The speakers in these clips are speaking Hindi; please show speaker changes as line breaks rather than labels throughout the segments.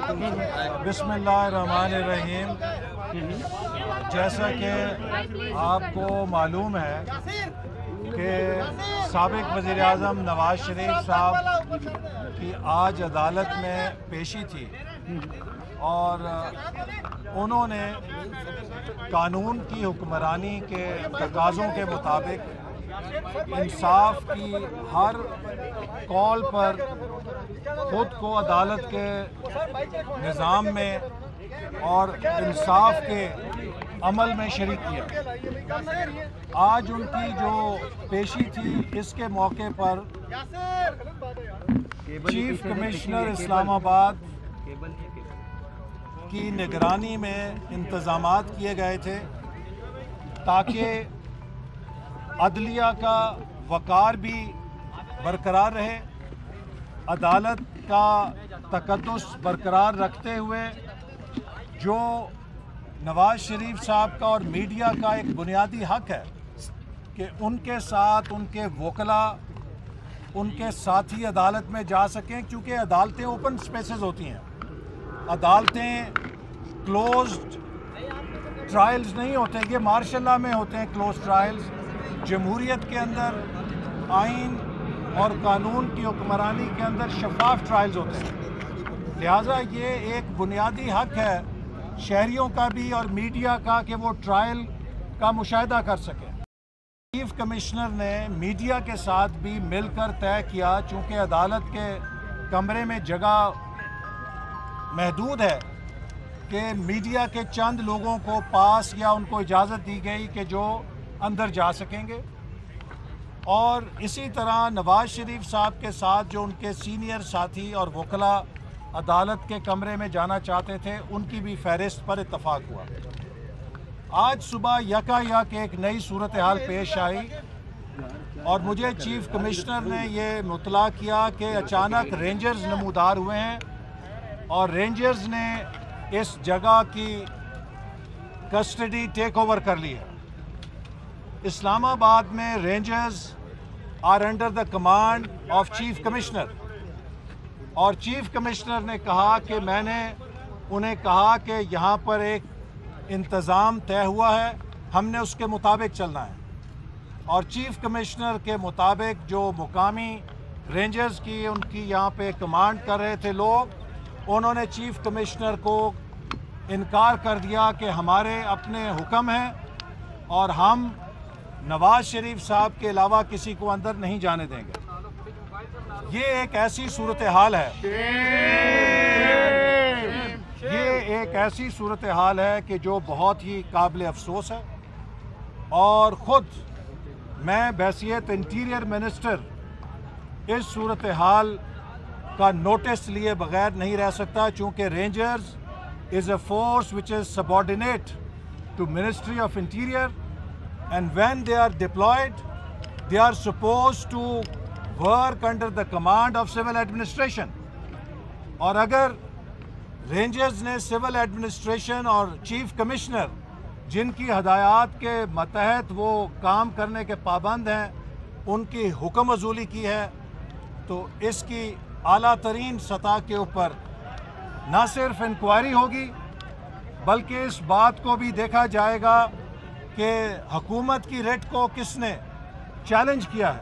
बिस्मिल्लाहिर्रहमानिर्रहीम। जैसा कि आपको मालूम है कि साबिक वज़ीर आज़म नवाज शरीफ साहब की आज अदालत में पेशी थी और उन्होंने कानून की हुक्मरानी के तकाज़ों के मुताबिक इंसाफ की हर कॉल पर खुद को अदालत के निज़ाम में और इंसाफ के अमल में शरीक किया। आज उनकी जो पेशी थी, इसके मौके पर चीफ कमिश्नर इस्लामाबाद की निगरानी में इंतज़ामात किए गए थे ताकि अदलिया का वक़ार भी बरकरार रहे, अदालत का तकद्दुस बरकरार रखते हुए जो नवाज शरीफ साहब का और मीडिया का एक बुनियादी हक है कि उनके साथ उनके वकला, उनके साथी अदालत में जा सकें, क्योंकि अदालतें ओपन स्पेसेस होती हैं। अदालतें क्लोज्ड ट्रायल्स नहीं होते, ये मार्शल लॉ में होते हैं क्लोज्ड ट्रायल्स। जमहूरियत के अंदर आइन और कानून की हुक्मरानी के अंदर शफाफ ट्रायल्स होते हैं। लिहाजा ये एक बुनियादी हक है शहरियों का भी और मीडिया का कि वो ट्रायल का मुशाहिदा कर सकें। चीफ कमिश्नर ने मीडिया के साथ भी मिलकर तय किया, चूँकि अदालत के कमरे में जगह महदूद है, कि मीडिया के चंद लोगों को पास या उनको इजाज़त दी गई कि जो अंदर जा सकेंगे। और इसी तरह नवाज शरीफ साहब के साथ जो उनके सीनियर साथी और वकला अदालत के कमरे में जाना चाहते थे, उनकी भी फहरिस्त पर इत्तफाक हुआ। आज सुबह यकायक एक नई सूरत हाल पेश आई और मुझे चीफ कमिश्नर ने ये मुतला किया कि अचानक रेंजर्स नमूदार हुए हैं और रेंजर्स ने इस जगह की कस्टडी टेक ओवर कर ली है। इस्लामाबाद में rangers are under the command of chief commissioner और चीफ कमिश्नर ने कहा कि मैंने उन्हें कहा कि यहाँ पर एक इंतज़ाम तय हुआ है, हमने उसके मुताबिक चलना है। और चीफ कमिश्नर के मुताबिक जो मुकामी रेंजर्स की उनकी यहाँ पे कमांड कर रहे थे लोग, उन्होंने चीफ कमिश्नर को इनकार कर दिया कि हमारे अपने हुक्म हैं और हम नवाज शरीफ साहब के अलावा किसी को अंदर नहीं जाने देंगे। ये एक ऐसी सूरत हाल है, ये एक ऐसी सूरत हाल है कि जो बहुत ही काबिल अफसोस है। और ख़ुद मैं बहैसियत इंटीरियर मिनिस्टर इस सूरत हाल का नोटिस लिए बगैर नहीं रह सकता, चूँकि rangers is a force which is subordinate to ministry of interior and when they are deployed they are supposed to work under the command of civil administration। और अगर रेंजर्स ने सिविल एडमिनिस्ट्रेशन और चीफ कमिश्नर जिनकी हदायत के मतहत वो काम करने के पाबंद हैं, उनकी हुक्म अज़ूली की है, तो इसकी आला तरीन सतह के ऊपर न सिर्फ इंक्वायरी होगी बल्कि इस बात को भी देखा जाएगा कि हुकूमत की रेट को किसने चैलेंज किया है।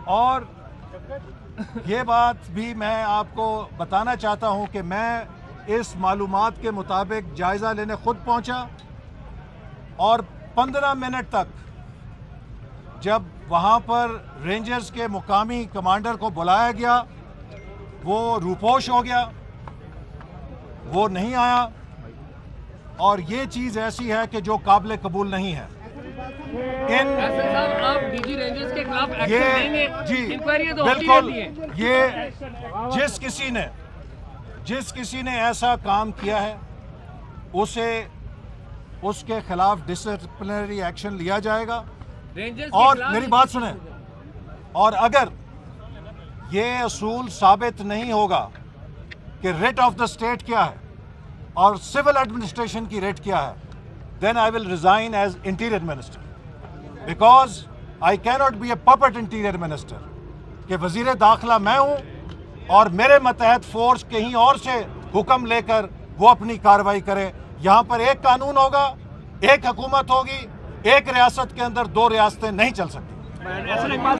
और ये बात भी मैं आपको बताना चाहता हूं कि मैं इस मालूमात के मुताबिक जायज़ा लेने खुद पहुंचा और 15 मिनट तक जब वहां पर रेंजर्स के मुकामी कमांडर को बुलाया गया, वो रूपोश हो गया, वो नहीं आया। और ये चीज़ ऐसी है कि जो काबिल कबूल नहीं है।
आप डीजी रेंजर्स के खिलाफ एक्शन लेंगे?
जी
तो
बिल्कुल। ये जिस किसी ने ऐसा काम किया है उसे उसके खिलाफ डिसिप्लिनरी एक्शन लिया जाएगा। और मेरी बात सुने, और अगर ये असूल साबित नहीं होगा कि रेट ऑफ द स्टेट क्या है और सिविल एडमिनिस्ट्रेशन की रेट क्या है, then I will resign as interior minister because I cannot be a puppet interior minister कि वजीर दाखिला मैं हूँ और मेरे मतहत फोर्स कहीं और से हुक्म लेकर वो अपनी कार्रवाई करे। यहाँ पर एक कानून होगा, एक हुकूमत होगी, एक रियासत के अंदर दो रियासतें नहीं चल सकती।